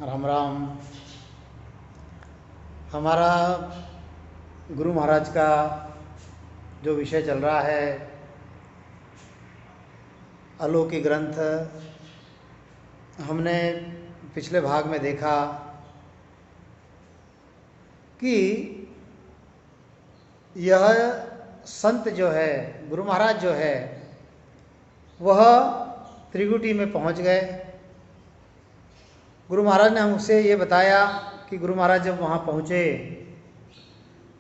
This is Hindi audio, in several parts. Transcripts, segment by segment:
राम राम। हमारा गुरु महाराज का जो विषय चल रहा है अलौकिक ग्रंथ, हमने पिछले भाग में देखा कि यह संत जो है, गुरु महाराज जो है, वह त्रिकुटी में पहुंच गए। गुरु महाराज ने हमसे ये बताया कि गुरु महाराज जब वहाँ पहुँचे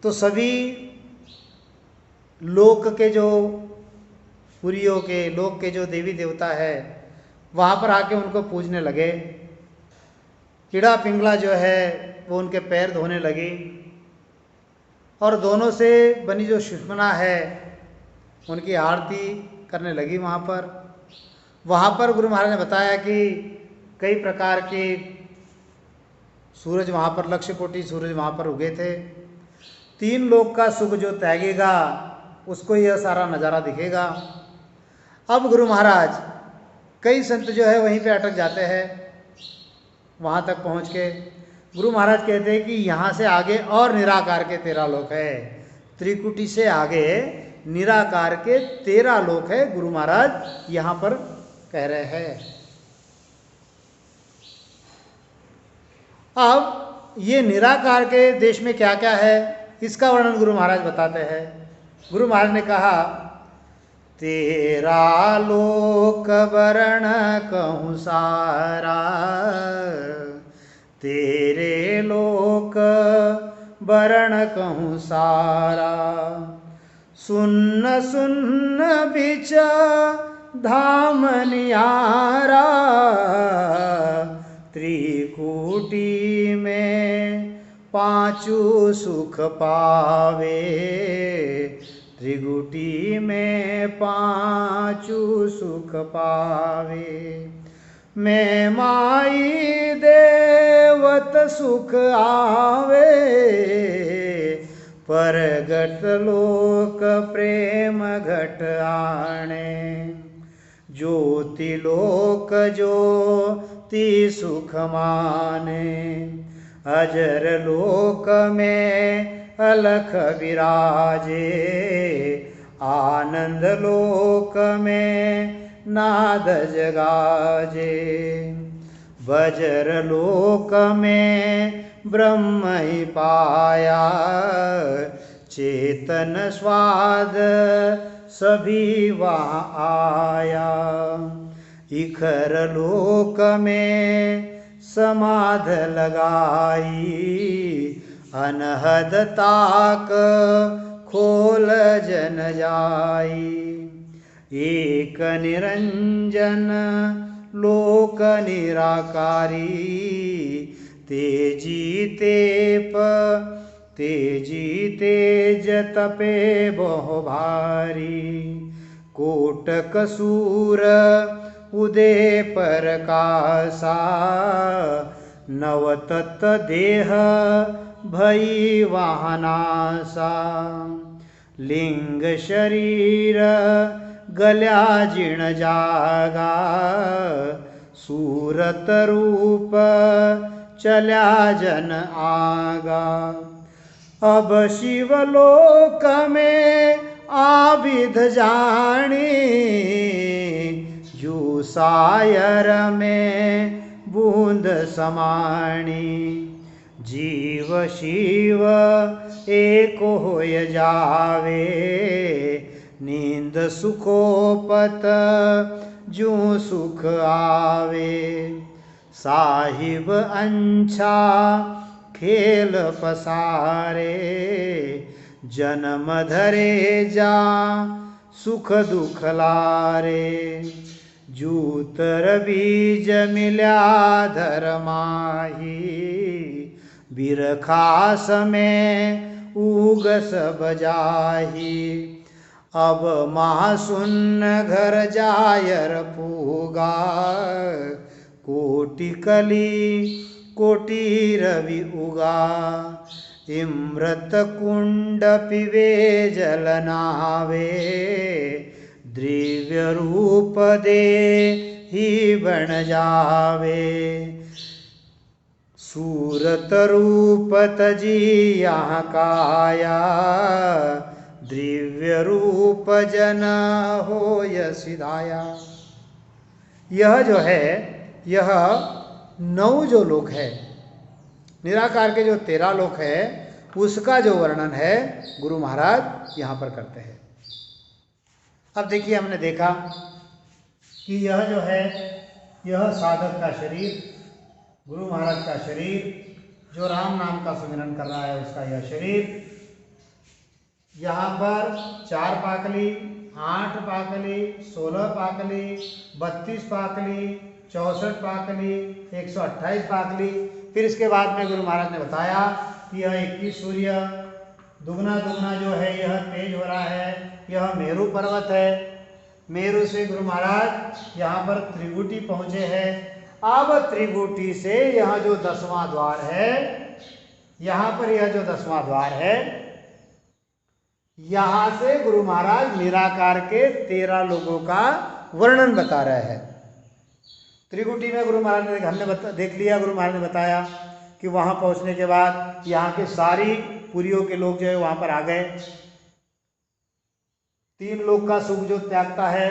तो सभी लोक के जो पुरियों के, लोक के जो देवी देवता है वहाँ पर आके उनको पूजने लगे। कीड़ा पिंगला जो है वो उनके पैर धोने लगी और दोनों से बनी जो सुषमना है उनकी आरती करने लगी। वहाँ पर गुरु महाराज ने बताया कि कई प्रकार के सूरज वहाँ पर, लक्ष्य कोटि सूरज वहाँ पर उगे थे। 3 लोक का सुख जो त्यागेगा उसको यह सारा नज़ारा दिखेगा। अब गुरु महाराज, कई संत जो है वहीं पे अटक जाते हैं। वहाँ तक पहुँच के गुरु महाराज कहते हैं कि यहाँ से आगे और निराकार के 13 लोक है। त्रिकुटी से आगे निराकार के 13 लोक है, गुरु महाराज यहाँ पर कह रहे हैं। अब ये निराकार के देश में क्या क्या है इसका वर्णन गुरु महाराज बताते हैं। गुरु महाराज ने कहा, 13 लोक वरण कहूँ सारा, तेरे लोक वरण कहूँ सारा, सुन्न सुन्न बिच धाम नियारा, त्रिकुटी में 5 सुख पावे, त्रिकुटी में 5 सुख पावे, मैं माई देवत सुख आवे, परगट लोक प्रेम घट आणे, ज्योति लोक ज्योति सुख माने, अजर लोक में अलख विराजे, आनंद लोक में नाद जगाजे, बजर लोक में ब्रह्म ही पाया, चेतन स्वाद सभी वहाँ आया, इखर लोक में समाध लगाई, अनहद ताक खोल जन जाई, एक निरंजन लोक निराकारी, तेजी तेज तपे बहु भारी, कोटक सूर उदय प्रकाशा, नवतत देह भई वाहनासा, लिंग शरीर गल्या जिण जागा, सूरत रूप चल्या जन आगा, अब शिवलोक में आविध जानी, जू सायर में बूंद समाणी, जीव शिव एक होय जावे, नींद सुखोपत जू सुख आवे, साहिब अंछा खेल पसारे, जन्म धरे जा सुख दुख लारे, जूतर बीज मिल्या धर्माही, बिरखास में उग सब जाही, अब महाशून्य घर जायर पूगा, कोटि कली कोटि रवि उगा, इमृत कुंड पिवे जल नावे, द्रव्य रूप दे ही बन जावे, सूरत रूप तजी यहाँ काया, दिव्य रूप जन हो सिधाया। यह जो है, यह 9 जो लोक है, निराकार के जो 13 लोक है, उसका जो वर्णन है गुरु महाराज यहाँ पर करते हैं। अब देखिए, हमने देखा कि यह जो है, यह साधक का शरीर, गुरु महाराज का शरीर, जो राम नाम का सुमिरन कर रहा है उसका यह शरीर, यहाँ पर 4 पाकली, 8 पाकली, 16 पाकली, 32 पाकली, 64 पाकली, 128 पाकली। फिर इसके बाद में गुरु महाराज ने बताया कि यह 21 सूर्य, दुगना दुगना जो है यह तेज हो रहा है, यह मेरू पर्वत है। मेरू से गुरु महाराज यहाँ पर त्रिकुटी पहुँचे हैं। अब त्रिकुटी से यह जो 10वां द्वार है, यहाँ पर यह जो 10वां द्वार है, यहाँ से गुरु महाराज निराकार के 13 लोगों का वर्णन बता रहे हैं। त्रिकुटी में गुरु महाराज ने हमने देख लिया, गुरु महाराज ने बताया कि वहाँ पहुँचने के बाद यहाँ के सारी पुरियों के लोग जो है वहाँ पर आ गए। 3 लोग का सुख जो त्यागता है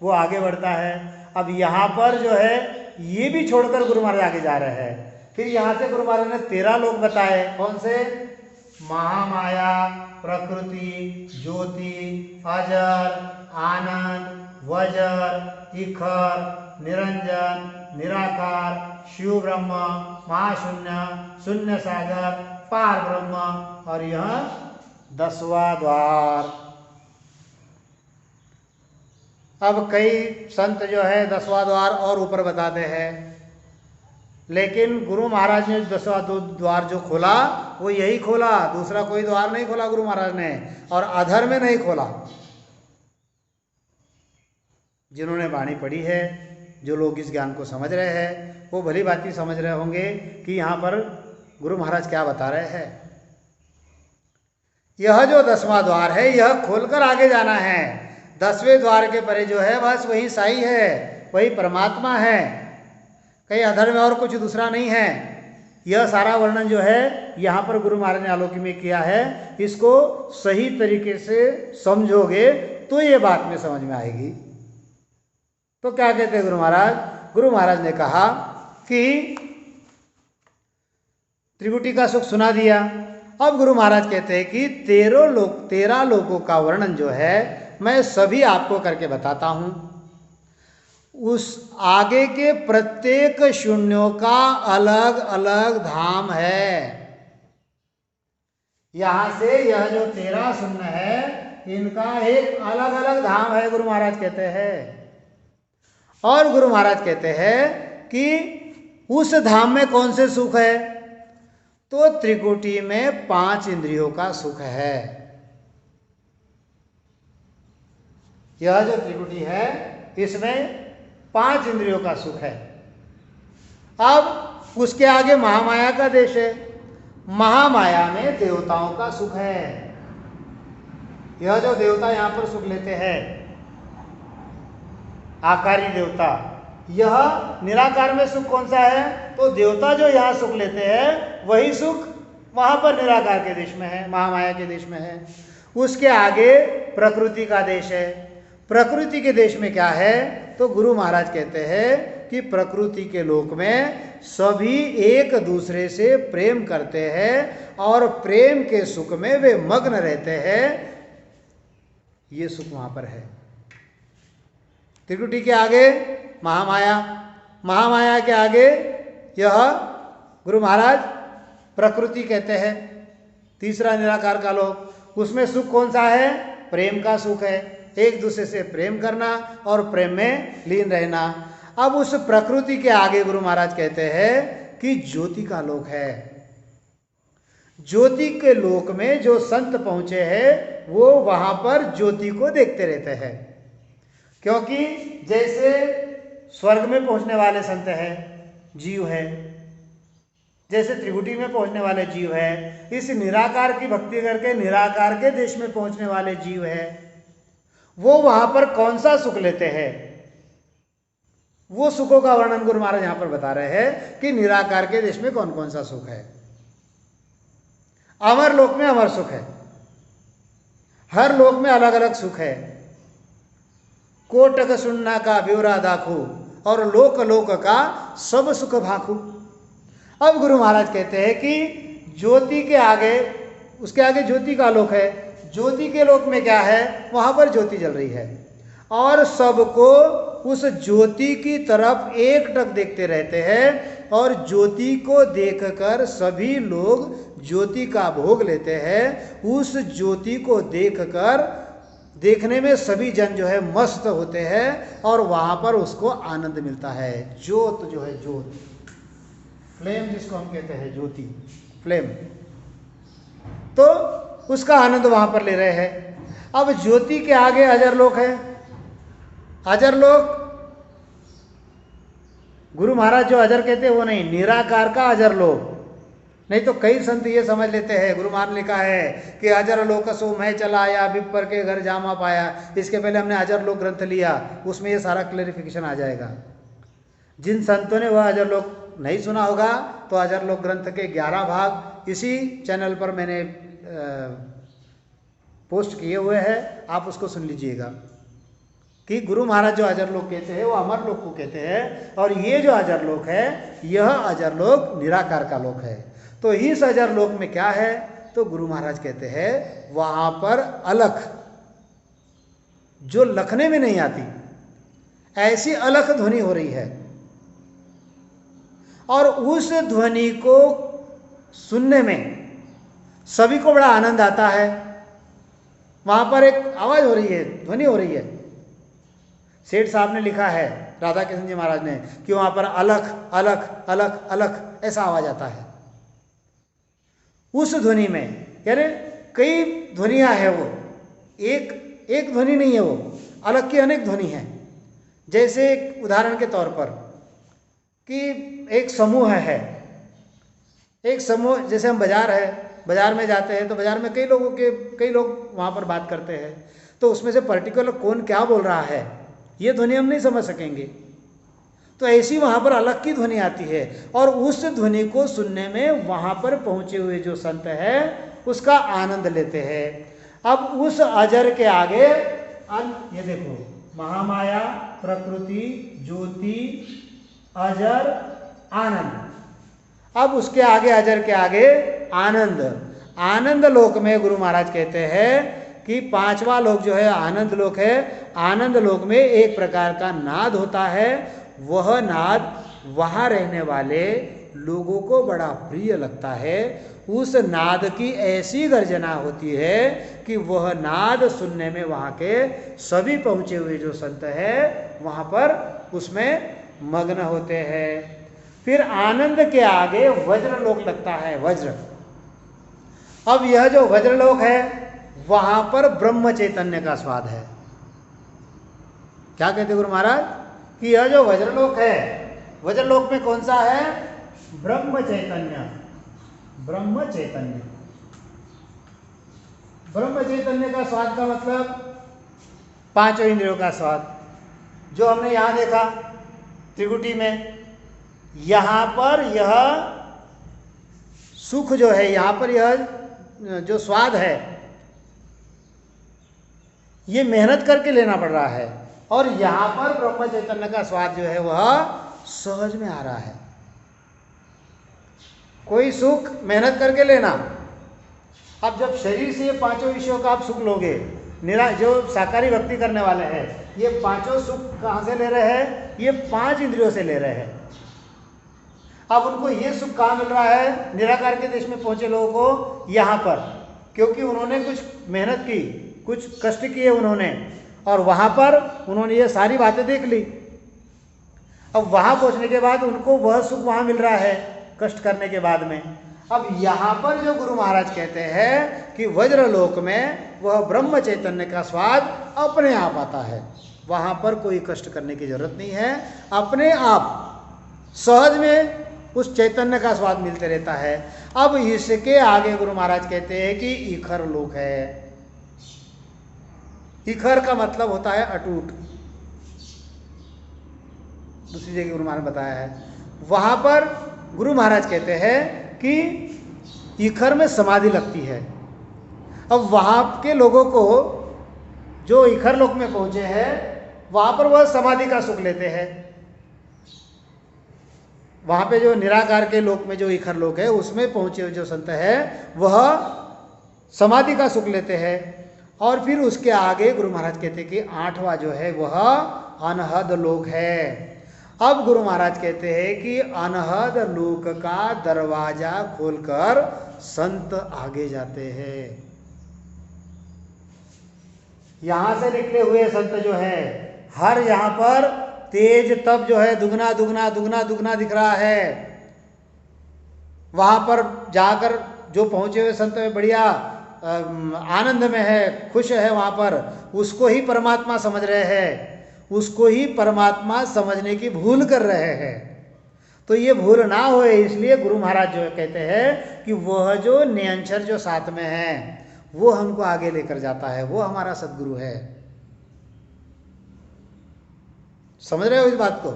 वो आगे बढ़ता है। अब यहाँ पर जो है ये भी छोड़कर गुरु महाराज आगे जा रहे हैं। फिर यहाँ से गुरु महाराज ने 13 लोग बताए। कौन से? महामाया, प्रकृति, ज्योति, अजर, आनंद, वज्र, इखर, निरंजन, निराकार, शिव ब्रह्म, महाशून्य, शून्य सागर, पार ब्रह्म, और यह 10वां द्वार। अब कई संत जो है 10वां द्वार और ऊपर बताते हैं, लेकिन गुरु महाराज ने 10वां द्वार जो खोला वो यही खोला, दूसरा कोई द्वार नहीं खोला गुरु महाराज ने, और अधर में नहीं खोला। जिन्होंने वाणी पढ़ी है, जो लोग इस ज्ञान को समझ रहे हैं, वो भली बात ही समझ रहे होंगे कि यहाँ पर गुरु महाराज क्या बता रहे हैं। यह जो 10वां द्वार है यह खोलकर आगे जाना है। 10वें द्वार के परे जो है बस वही साई है, वही परमात्मा है, कहीं अधर में और कुछ दूसरा नहीं है। यह सारा वर्णन जो है यहाँ पर गुरु महाराज ने आलोकी में किया है। इसको सही तरीके से समझोगे तो ये बात में समझ में आएगी। तो क्या कहते हैं गुरु महाराज? गुरु महाराज ने कहा कि त्रिकुटी का सुख सुना दिया। अब गुरु महाराज कहते हैं कि 13 लोगों का वर्णन जो है मैं सभी आपको करके बताता हूं। उस आगे के प्रत्येक शून्यों का अलग अलग धाम है। यहां से यह जो 13 शून्य है इनका एक अलग अलग धाम है, गुरु महाराज कहते हैं। और गुरु महाराज कहते हैं कि उस धाम में कौन से सुख है? तो त्रिकुटी में 5 इंद्रियों का सुख है। यह जो त्रिकुटी है इसमें 5 इंद्रियों का सुख है। अब उसके आगे महामाया का देश है। महामाया में देवताओं का सुख है। यह जो देवता यहां पर सुख लेते हैं, आकारी देवता, यह निराकार में सुख कौन सा है? तो देवता जो यहाँ सुख लेते हैं वही सुख वहां पर निराकार के देश में है, महामाया के देश में है। उसके आगे प्रकृति का देश है। प्रकृति के देश में क्या है? तो गुरु महाराज कहते हैं कि प्रकृति के लोक में सभी एक दूसरे से प्रेम करते हैं और प्रेम के सुख में वे मग्न रहते हैं। ये सुख वहां पर है। त्रिकुटी के आगे महामाया, महामाया के आगे यह गुरु महाराज प्रकृति कहते हैं। तीसरा निराकार का लोक, उसमें सुख कौन सा है? प्रेम का सुख है, एक दूसरे से प्रेम करना और प्रेम में लीन रहना। अब उस प्रकृति के आगे गुरु महाराज कहते हैं कि ज्योति का लोक है। ज्योति के लोक में जो संत पहुंचे हैं वो वहां पर ज्योति को देखते रहते हैं, क्योंकि जैसे स्वर्ग में पहुंचने वाले संत हैं, जीव है, जैसे त्रिकुटी में पहुंचने वाले जीव है, इस निराकार की भक्ति करके निराकार के देश में पहुंचने वाले जीव है, वो वहां पर कौन सा सुख लेते हैं? वो सुखों का वर्णन गुरु महाराज यहां पर बता रहे हैं कि निराकार के देश में कौन कौन सा सुख है। अमर लोक में अमर सुख है, हर लोक में अलग अलग सुख है। कोटक सुन्ना का ब्योरा दाखू और लोक लोक का सब सुख भाखू। अब गुरु महाराज कहते हैं कि ज्योति के आगे, उसके आगे ज्योति का लोक है, ज्योति के लोक में क्या है, वहां पर ज्योति जल रही है और सबको उस ज्योति की तरफ एकटक देखते रहते हैं और ज्योति को देखकर सभी लोग ज्योति का भोग लेते हैं। उस ज्योति को देखकर, देखने में सभी जन जो है मस्त होते हैं और वहां पर उसको आनंद मिलता है। ज्योत जो है, ज्योत, फ्लेम जिसको हम कहते हैं, ज्योति, फ्लेम, तो उसका आनंद वहां पर ले रहे हैं। अब ज्योति के आगे अजर लोक है। अजर लोक, गुरु महाराज जो अजर कहते हैं वो नहीं, निराकार का अजर लोक। नहीं तो कई संत ये समझ लेते हैं, गुरु महाराज ने लिखा है कि अजर लोक सो मैं चला आया, विप्र के घर जामा पाया। इसके पहले हमने अजर लोक ग्रंथ लिया, उसमें ये सारा क्लेरिफिकेशन आ जाएगा। जिन संतों ने वह अजर लोक नहीं सुना होगा तो अजर लोक ग्रंथ के 11 भाग इसी चैनल पर मैंने पोस्ट किए हुए हैं, आप उसको सुन लीजिएगा कि गुरु महाराज जो अजर लोक कहते हैं वो अमर लोक को कहते हैं और ये जो अजर लोक है यह अजर लोक निराकार का लोक है। तो इस अजर लोक में क्या है, तो गुरु महाराज कहते हैं वहां पर अलख जो लखने में नहीं आती, ऐसी अलख ध्वनि हो रही है और उस ध्वनि को सुनने में सभी को बड़ा आनंद आता है। वहां पर एक आवाज हो रही है, ध्वनि हो रही है। सेठ साहब ने लिखा है, राधा कृष्ण जी महाराज ने, कि वहां पर अलख अलख अलख अलख ऐसा आवाज आता है। उस ध्वनि में, यानी कई ध्वनियां है, वो एक ध्वनि नहीं है, वो अलग की अनेक ध्वनि है। जैसे एक उदाहरण के तौर पर कि एक समूह है, एक समूह, जैसे हम बाजार में जाते हैं तो बाजार में कई लोग वहां पर बात करते हैं, तो उसमें से पर्टिकुलर कौन क्या बोल रहा है ये ध्वनि हम नहीं समझ सकेंगे। तो ऐसी वहां पर अलग की ध्वनि आती है और उस ध्वनि को सुनने में वहां पर पहुंचे हुए जो संत है उसका आनंद लेते हैं। अब उस अजर के आगे ये देखो, महामाया, प्रकृति, ज्योति, अजर, आनंद। अब उसके आगे, अजर के आगे आनंद। आनंद लोक में गुरु महाराज कहते हैं कि 5वां लोक जो है आनंद लोक है। आनंद लोक में एक प्रकार का नाद होता है, वह नाद वहां रहने वाले लोगों को बड़ा प्रिय लगता है। उस नाद की ऐसी गर्जना होती है कि वह नाद सुनने में वहां के सभी पहुंचे हुए जो संत है वहां पर उसमें मग्न होते हैं। फिर आनंद के आगे वज्र लोक लगता है, वज्र। अब यह जो वज्र लोक है वहां पर ब्रह्म चैतन्य का स्वाद है। क्या कहते गुरु महाराज कि यह जो वज्रलोक है, वज्रलोक में कौन सा है, ब्रह्म चैतन्य। ब्रह्म चैतन्य, ब्रह्म चैतन्य का स्वाद का मतलब 5 इंद्रियों का स्वाद, जो हमने यहां देखा त्रिकुटी में। यहां पर यह सुख जो है, यहां पर यह जो स्वाद है ये मेहनत करके लेना पड़ रहा है और यहां पर ब्रह्म चैतन्य का स्वाद जो है वह सहज में आ रहा है। कोई सुख मेहनत करके लेना। अब जब शरीर से ये 5 विषयों का आप सुख लोगे, जो साकारी भक्ति करने वाले हैं ये 5 सुख कहां से ले रहे हैं, ये 5 इंद्रियों से ले रहे हैं। अब उनको ये सुख कहां मिल रहा है, निराकार के देश में पहुंचे लोगों को यहां पर, क्योंकि उन्होंने कुछ मेहनत की, कुछ कष्ट किए उन्होंने और वहां पर उन्होंने ये सारी बातें देख ली। अब वहां पहुंचने के बाद उनको वह सुख वहां मिल रहा है कष्ट करने के बाद में। अब यहां पर जो गुरु महाराज कहते हैं कि वज्रलोक में वह ब्रह्म चैतन्य का स्वाद अपने आप आता है, वहां पर कोई कष्ट करने की जरूरत नहीं है, अपने आप सहज में उस चैतन्य का स्वाद मिलते रहता है। अब इसके आगे गुरु महाराज कहते हैं कि इखर लोक है। इखर का मतलब होता है अटूट। दूसरी जगह गुरु महाराज ने बताया है। वहाँ पर गुरु महाराज कहते हैं कि इखर में समाधि लगती है। अब वहाँ के लोगों को जो इखर लोक में पहुँचे हैं वहाँ पर वह समाधि का सुख लेते हैं। वहाँ पे जो निराकार के लोक में जो इखर लोक है उसमें पहुँचे हुए जो संत है वह समाधि का सुख लेते हैं। और फिर उसके आगे गुरु महाराज कहते हैं कि 8वां जो है वह अनहद लोक है। अब गुरु महाराज कहते हैं कि अनहद लोक का दरवाजा खोलकर संत आगे जाते हैं। यहाँ से निकले हुए संत जो है हर यहाँ पर तेज तप जो है दुगना दुगना दुगना दुगना दिख रहा है। वहाँ पर जाकर जो पहुँचे हुए संत में बढ़िया आनंद में है, खुश है, वहाँ पर उसको ही परमात्मा समझ रहे हैं, उसको ही परमात्मा समझने की भूल कर रहे हैं। तो ये भूल ना होए इसलिए गुरु महाराज जो कहते हैं कि वह जो नियंचर जो साथ में है वो हमको आगे लेकर जाता है, वो हमारा सद्गुरु है। समझ रहे हो इस बात को?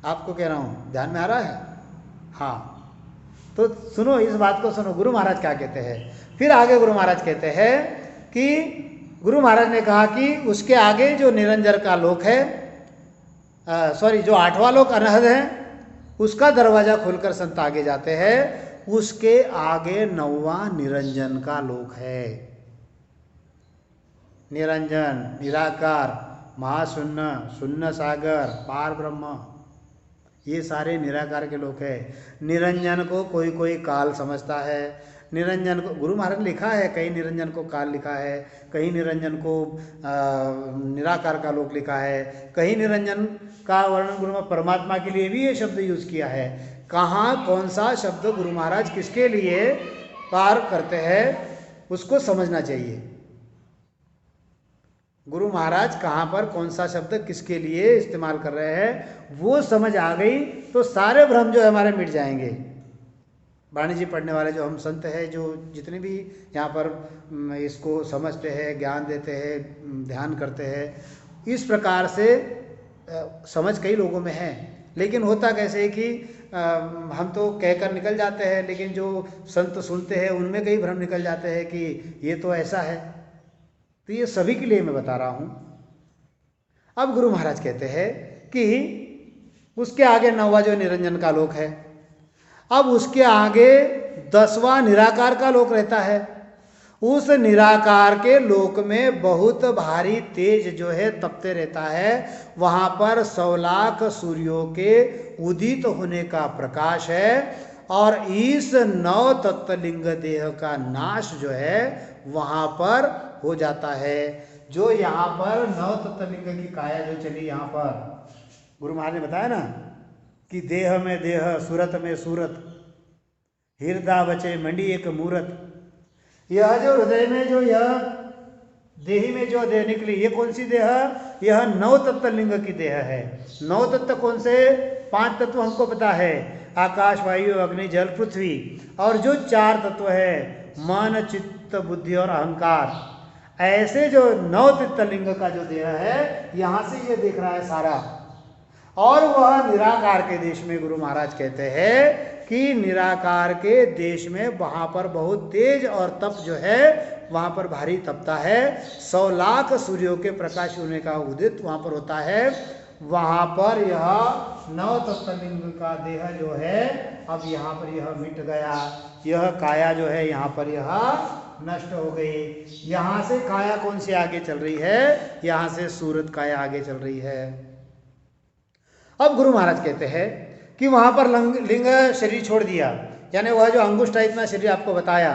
आपको कह रहा हूं, ध्यान में आ रहा है? हाँ, तो सुनो, इस बात को सुनो, गुरु महाराज क्या कहते हैं। फिर आगे गुरु महाराज कहते हैं कि गुरु महाराज ने कहा कि उसके आगे जो निरंजन का लोक है, जो 8वां लोक अनहद है, उसका दरवाजा खोलकर संत आगे जाते हैं। उसके आगे 9वां निरंजन का लोक है। निरंजन, निराकार, महाशून्य, शून्य सागर, पार ब्रह्म, ये सारे निराकार के लोग हैं। निरंजन को कोई कोई काल समझता है। निरंजन को गुरु महाराज लिखा है, कहीं निरंजन को काल लिखा है, कहीं निरंजन को निराकार का लोक लिखा है, कहीं निरंजन का वर्णन गुरु परमात्मा के लिए भी ये शब्द यूज किया है। कहाँ कौन सा शब्द गुरु महाराज किसके लिए पार करते हैं उसको समझना चाहिए। गुरु महाराज कहाँ पर कौन सा शब्द किसके लिए इस्तेमाल कर रहे हैं वो समझ आ गई तो सारे भ्रम जो है हमारे मिट जाएंगे। वाणी जी पढ़ने वाले जो हम संत हैं, जो जितने भी यहाँ पर इसको समझते हैं, ज्ञान देते हैं, ध्यान करते हैं, इस प्रकार से समझ कई लोगों में है। लेकिन होता कैसे है कि हम तो कहकर निकल जाते हैं, लेकिन जो संत सुनते हैं उनमें कई भ्रम निकल जाते हैं कि ये तो ऐसा है। तो ये सभी के लिए मैं बता रहा हूँ। अब गुरु महाराज कहते हैं कि उसके आगे 9वां जो निरंजन का लोक है, अब उसके आगे 10वां निराकार का लोक रहता है। उस निराकार के लोक में बहुत भारी तेज जो है तपते रहता है। वहाँ पर 100 लाख सूर्यों के उदित होने का प्रकाश है और इस 9 तत्वलिंग देह का नाश जो है वहाँ पर हो जाता है। जो यहाँ पर 9 तत्वलिंग की काया जो चली, यहाँ पर गुरु महाराज ने बताया ना कि देह में देह, सूरत में सूरत, हृदय बचे मंडी एक मूरत। यह जो हृदय में जो यह देही में जो देह निकली, ये कौन सी देह? यह 9 तत्वलिंग की देह है। 9 तत्व कौन से? 5 तत्व हमको पता है, आकाश, वायु, अग्नि, जल, पृथ्वी। और जो 4 तत्व है, मन, चित्त, बुद्धि और अहंकार। ऐसे जो 9 तत्वलिंग का जो देह है, यहाँ से ये दिख रहा है सारा। और वह निराकार के देश में गुरु महाराज कहते हैं कि निराकार के देश में वहाँ पर बहुत तेज और तप जो है वहाँ पर भारी तपता है। 100 लाख सूर्यों के प्रकाश होने का उदित वहाँ पर होता है। वहाँ पर यह 9 तत्वलिंग का देह जो है अब यहाँ पर यह मिट गया। यह काया जो है यहाँ पर यह नष्ट हो गई। यहाँ से काया कौन सी आगे चल रही है? यहाँ से सूरत काया आगे चल रही है। अब गुरु महाराज कहते हैं कि वहाँ पर लिंग शरीर छोड़ दिया, यानी वह जो अंगुष्ठ इतना शरीर आपको बताया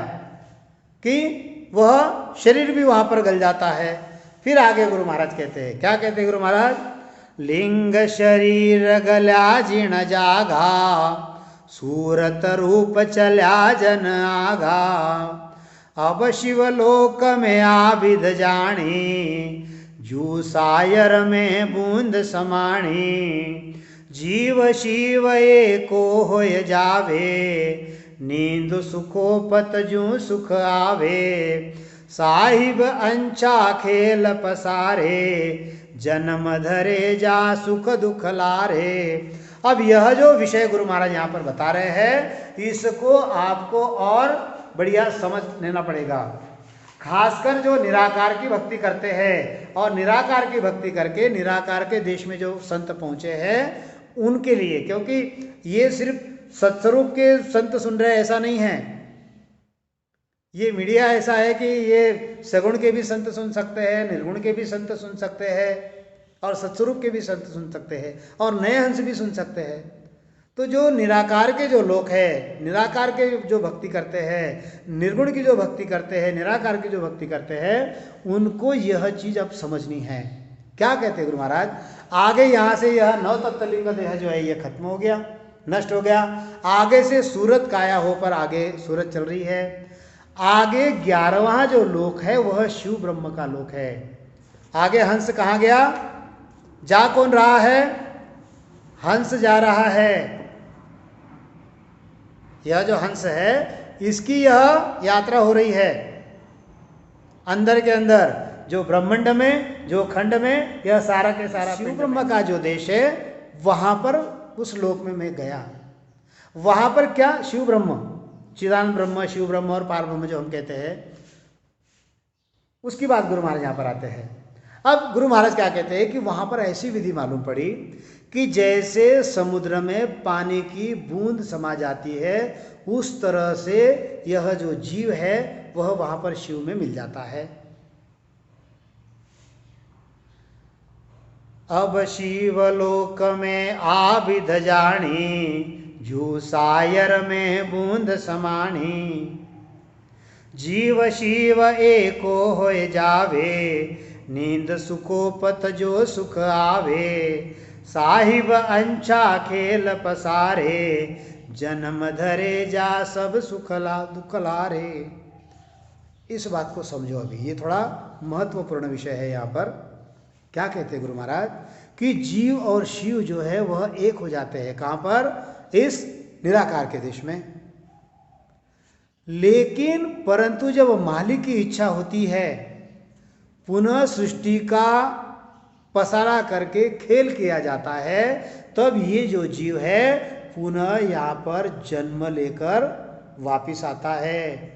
कि वह शरीर भी वहाँ पर गल जाता है। फिर आगे गुरु महाराज कहते हैं, क्या कहते हैं गुरु महाराज? लिंग शरीर गल्या जीर्ण जागा, सूरत रूप चल्या जन आगा। अब शिवलोक में आबिद जानी, जू सायर में बूंद समाणी। जीव शिव एको होय जावे, नींद सुखोपत जू सुख आवे। साहिब अंचा खेल पसारे, जन्म धरे जा सुख दुख लारे। अब यह जो विषय गुरु महाराज यहाँ पर बता रहे हैं, इसको आपको और बढ़िया समझ लेना पड़ेगा। खासकर जो निराकार की भक्ति करते हैं और निराकार की भक्ति करके निराकार के देश में जो संत पहुंचे हैं उनके लिए, क्योंकि ये सिर्फ सत्स्वरूप के संत सुन रहे ऐसा नहीं है, ये मीडिया ऐसा है कि ये सगुण के भी संत सुन सकते हैं, निर्गुण के भी संत सुन सकते हैं और सत्स्वरूप के भी संत सुन सकते हैं और नए हंस भी सुन सकते हैं। तो जो निराकार के जो लोग हैं, निराकार के जो भक्ति करते हैं, निर्गुण की जो भक्ति करते हैं, निराकार की जो भक्ति करते हैं, उनको यह चीज अब समझनी है। क्या कहते हैं गुरु महाराज, आगे यहाँ से यह नव तत्वलिंग देह जो है ये खत्म हो गया, नष्ट हो गया। आगे से सूरत काया हो पर आगे सूरत चल रही है। आगे 11वां जो लोक है वह शिव ब्रह्म का लोक है। आगे हंस कहाँ गया, जा कौन रहा है, हंस जा रहा है। यह जो हंस है इसकी यह यात्रा हो रही है अंदर के अंदर, जो ब्रह्मांड में, जो खंड में, यह सारा के सारा शिव ब्रह्म का जो देश है वहां पर, उस लोक में मैं गया। वहां पर क्या, शिव ब्रह्म, चिदानंद ब्रह्म, शिव ब्रह्म और पार ब्रह्म जो हम कहते हैं, उसकी बात गुरु महाराज यहाँ पर आते हैं। अब गुरु महाराज क्या कहते हैं कि वहां पर ऐसी विधि मालूम पड़ी कि जैसे समुद्र में पानी की बूंद समा जाती है, उस तरह से यह जो जीव है वह वहां पर शिव में मिल जाता है। अब शिवलोक में आबिद जानी, जू सायर में बूंद समानी। जीव शिव एको होए जावे, नींद सुखोपत जो सुख आवे। साहिब अंचा खेल पसारे, जन्म धरे जा सब सुखला दुखलारे। इस बात को समझो, अभी ये थोड़ा महत्वपूर्ण विषय है। यहाँ पर क्या कहते हैं गुरु महाराज कि जीव और शिव जो है वह एक हो जाते हैं। कहाँ पर, इस निराकार के देश में। लेकिन परंतु जब मालिक की इच्छा होती है, पुनः सृष्टि का पसारा करके खेल किया जाता है, तब ये जो जीव है पुनः यहाँ पर जन्म लेकर वापिस आता है।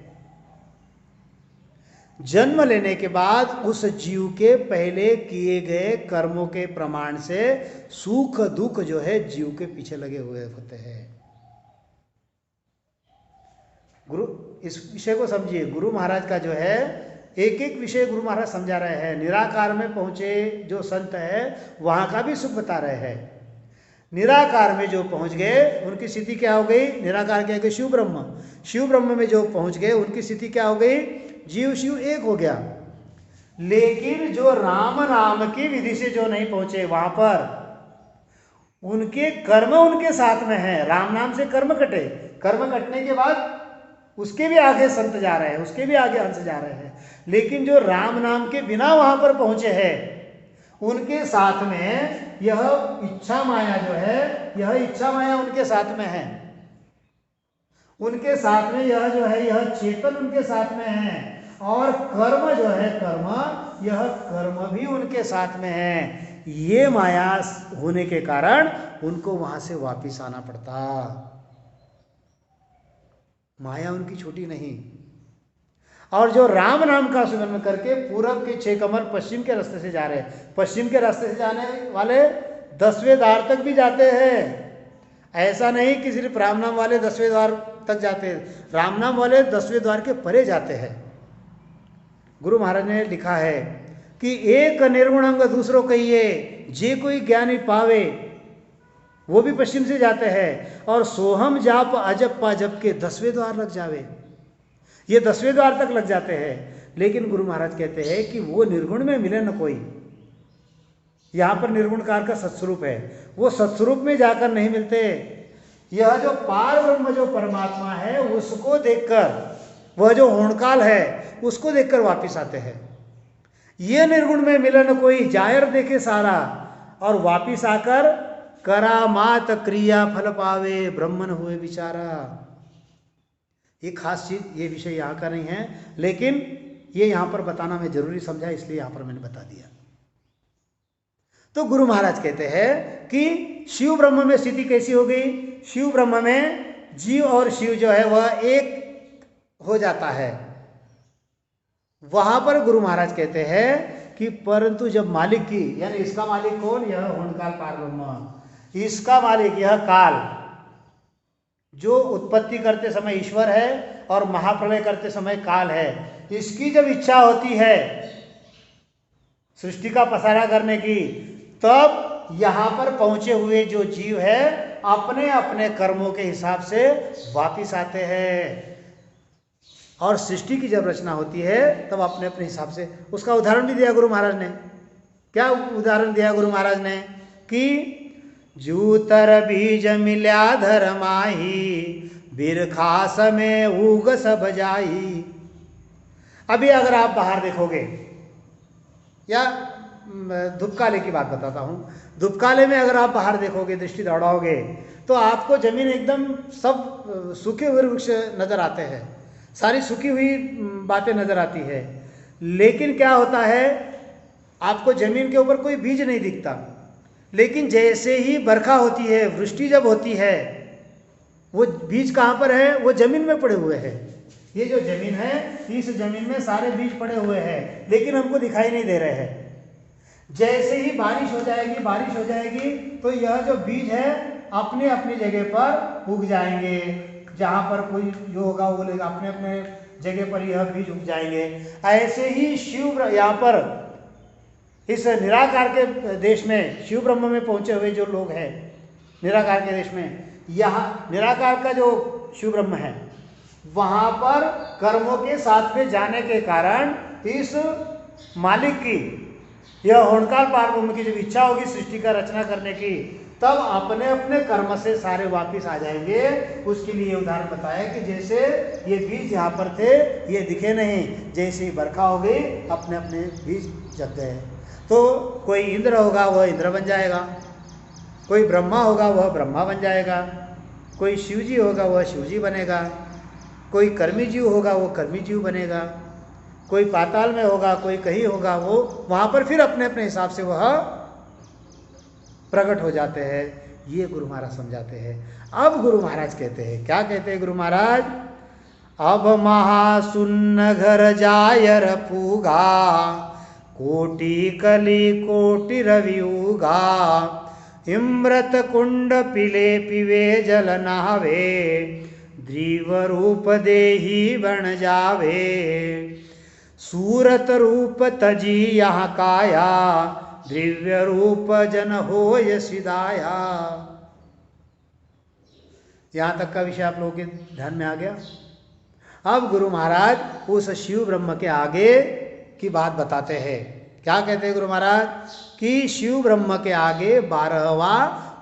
जन्म लेने के बाद उस जीव के पहले किए गए कर्मों के प्रमाण से सुख दुख जो है जीव के पीछे लगे हुए होते हैं। गुरु, इस विषय को समझिए। गुरु महाराज का जो है एक एक विषय गुरु महाराज समझा रहे हैं। निराकार में पहुंचे जो संत है वहां का भी सुख बता रहे हैं। निराकार में जो पहुंच गए उनकी स्थिति क्या हो गई, निराकार के आगे शिव ब्रह्म, शिव ब्रह्म में जो पहुंच गए उनकी स्थिति क्या हो गई, जीव शिव एक हो गया। लेकिन जो राम नाम की विधि से जो नहीं पहुंचे, वहां पर उनके कर्म उनके साथ में है। राम नाम से कर्म कटे, कर्म कटने के बाद उसके भी आगे संत जा रहे हैं, उसके भी आगे हंस जा रहे हैं। लेकिन जो राम नाम के बिना वहां पर पहुंचे हैं, उनके साथ में यह इच्छा माया जो है, यह इच्छा माया उनके साथ में है। उनके साथ में यह जो है, यह चेतन उनके साथ में है। और कर्म जो है, कर्म, यह कर्म भी उनके साथ में है। ये माया होने के कारण उनको वहां से वापिस आना पड़ता। माया उनकी छोटी नहीं। और जो राम नाम का सुमिरन करके पूरब के 6 कमल पश्चिम के रास्ते से जा रहे हैं, पश्चिम के रास्ते से जाने वाले 10वें द्वार तक भी जाते हैं। ऐसा नहीं कि सिर्फ राम नाम वाले 10वें द्वार तक जाते हैं, राम नाम वाले 10वें द्वार के परे जाते हैं। गुरु महाराज ने लिखा है कि एक निर्गुण अंग दूसरों कहिए, जे कोई ज्ञानी पावे, वो भी पश्चिम से जाते हैं। और सोहम जाप अजप पा जप के 10वें द्वार लग जावे, ये 10वें द्वार तक लग जाते हैं। लेकिन गुरु महाराज कहते हैं कि वो निर्गुण में मिले न कोई। यहां पर निर्गुणकार का सत्स्वरूप है, वो सत्स्वरूप में जाकर नहीं मिलते। यह जो पार ब्रह्म जो परमात्मा है उसको देखकर, वह जो होणकाल है उसको देखकर वापिस आते हैं। ये निर्गुण में मिले न कोई, जायर देखे सारा, और वापिस आकर करामात क्रिया फल पावे, ब्रह्मन हुए विचारा। ये खास चीज, ये विषय यहाँ का नहीं है, लेकिन ये यहाँ पर बताना मैं जरूरी समझा, इसलिए यहाँ पर मैंने बता दिया। तो गुरु महाराज कहते हैं कि शिव ब्रह्म में स्थिति कैसी हो गई? शिव ब्रह्म में जीव और शिव जो है वह एक हो जाता है। वहां पर गुरु महाराज कहते हैं कि परंतु जब मालिक की, यानी इसका मालिक कौन? यह होनकाल पार ब्रह्म। इसका मालिक यह काल, जो उत्पत्ति करते समय ईश्वर है और महाप्रलय करते समय काल है, इसकी जब इच्छा होती है सृष्टि का पसारा करने की, तब यहां पर पहुंचे हुए जो जीव है अपने अपने कर्मों के हिसाब से वापिस आते हैं। और सृष्टि की जब रचना होती है तब अपने अपने हिसाब से, उसका उदाहरण भी दिया गुरु महाराज ने। क्या उदाहरण दिया गुरु महाराज ने? कि जूतर बीज मिल्या धर्माही, बिरखा समय उग सब जाई। अभी अगर आप बाहर देखोगे, या धूपकाले की बात बताता हूँ, धूपकाले में अगर आप बाहर देखोगे, दृष्टि दौड़ाओगे, तो आपको जमीन एकदम सब सूखे हुए वृक्ष नजर आते हैं, सारी सूखी हुई बातें नजर आती है। लेकिन क्या होता है, आपको जमीन के ऊपर कोई बीज नहीं दिखता। लेकिन जैसे ही बरखा होती है, वृष्टि जब होती है, वो बीज कहाँ पर है? वो जमीन में पड़े हुए हैं। ये जो जमीन है, इस जमीन में सारे बीज पड़े हुए हैं, लेकिन हमको दिखाई नहीं दे रहे हैं। जैसे ही बारिश हो जाएगी तो यह जो बीज है अपने अपनी जगह पर उग जाएंगे। जहाँ पर कोई जो होगा वो लोग अपने अपने जगह पर यह बीज उग जाएंगे। ऐसे ही शिव यहाँ पर इस निराकार के देश में, शिव ब्रह्म में पहुंचे हुए जो लोग हैं निराकार के देश में, यहाँ निराकार का जो शिव ब्रह्म है, वहाँ पर कर्मों के साथ में जाने के कारण इस मालिक की, यह होनकाल पार ब्रह्म की जब इच्छा होगी सृष्टि का रचना करने की, तब अपने अपने कर्म से सारे वापिस आ जाएंगे। उसके लिए उदाहरण बताया कि जैसे ये बीज यहाँ पर थे, ये दिखे नहीं, जैसे ही बरखा हो गई अपने अपने बीज जग गए। तो कोई इंद्र होगा वह इंद्र बन जाएगा, कोई ब्रह्मा होगा वह ब्रह्मा बन जाएगा, कोई शिवजी होगा वह शिवजी बनेगा, कोई कर्मी जीव होगा वो कर्मी जीव बनेगा, कोई पाताल में होगा, कोई कहीं होगा, वो वहाँ पर फिर अपने अपने हिसाब से वह प्रकट हो जाते हैं। ये गुरु महाराज समझाते हैं। अब गुरु महाराज कहते हैं, क्या कहते हैं गुरु महाराज? अब महाशून्य घर जायर पूगा, कोटि कली कोटि रवि उगा, इमृत कुंड पिले पिवे जल नहावे, द्रीव रूप देही बन जावे, सूरत रूप तजी यहाँ काया, दिव्य रूप जन होय सिदाया। यहां तक का विषय आप लोगों के ध्यान में आ गया। अब गुरु महाराज उस शिव ब्रह्म के आगे की बात बताते हैं। क्या कहते हैं गुरु महाराज? कि शिव ब्रह्म के आगे 12वां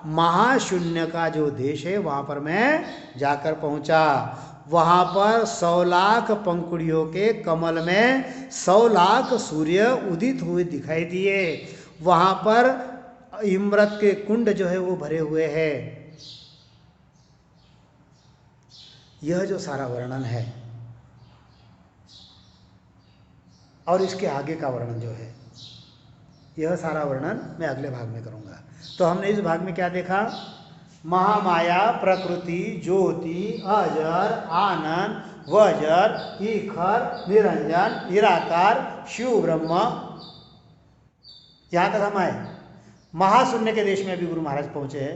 महाशून्य का जो देश है वहां पर मैं जाकर पहुंचा। वहां पर 100 लाख पंखुड़ियों के कमल में 100 लाख सूर्य उदित हुए दिखाई दिए। वहां पर इमृत के कुंड जो है वो भरे हुए हैं। यह जो सारा वर्णन है और इसके आगे का वर्णन जो है, यह सारा वर्णन मैं अगले भाग में करूंगा। तो हमने इस भाग में क्या देखा? महामाया, प्रकृति, ज्योति, अजर, आनंद, वजर, ईखर, निरंजन, निराकार, शिव ब्रह्म, यहाँ तक हम आए। महाशून्य के देश में अभी गुरु महाराज पहुंचे हैं।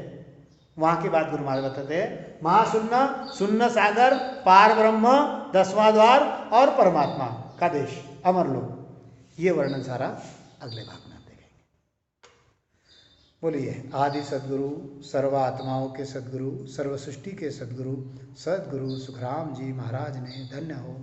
वहां की बात गुरु महाराज बताते हैं। महाशून्य, शून्य सागर, पार ब्रह्म, 10वां द्वार और परमात्मा का देश, अमरलोक। ये वर्णन सारा अगले भाग में आप देखेंगे। बोलिए आदि सदगुरु, सर्व आत्माओं के सदगुरु, सर्व सृष्टि के सदगुरु, सदगुरु सुखराम जी महाराज ने धन्य हो।